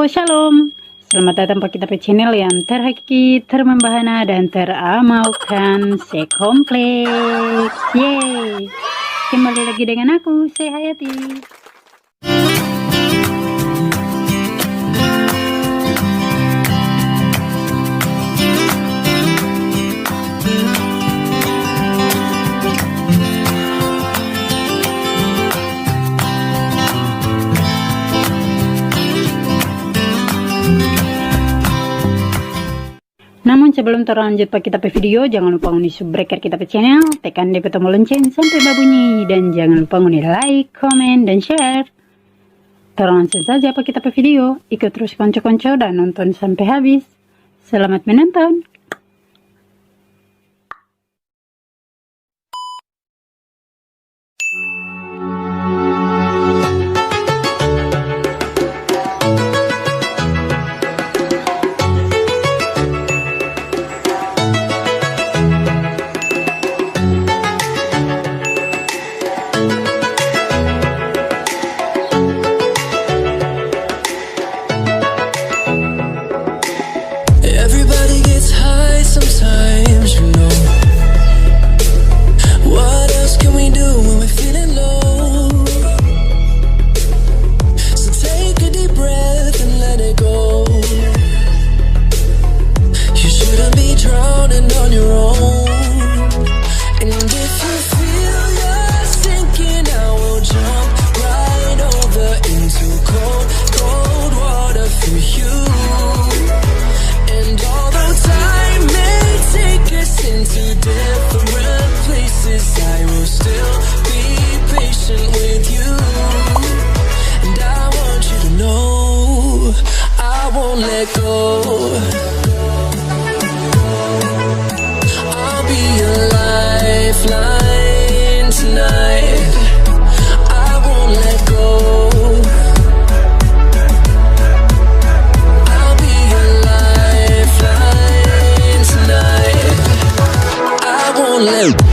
Shalom. Selamat datang ke kita channel yang terhakiki, termembahana, dan teramalkan sekompleks. Yeay. Kembali lagi dengan aku, saya Hayati. Namun sebelum terlanjut pak kita video, jangan lupa undi subscribe kita channel, tekan DP tombol lonceng sampai babunyi, dan jangan lupa undi like, comment, dan share. Langsung saja pak kita video, ikut terus konco-konco dan nonton sampai habis. Selamat menonton. Everybody gets high sometimes, you know. What else can we do when we're feeling low? So take a deep breath and let it go. You shouldn't be drowning on your own. And if you feel you're sinking, I will jump right over into cold, cold water for you. And although time may take us into different places, I will still be patient with you. And I want you to know I won't let go. I'll be your lifeline tonight. I won't let go. Live.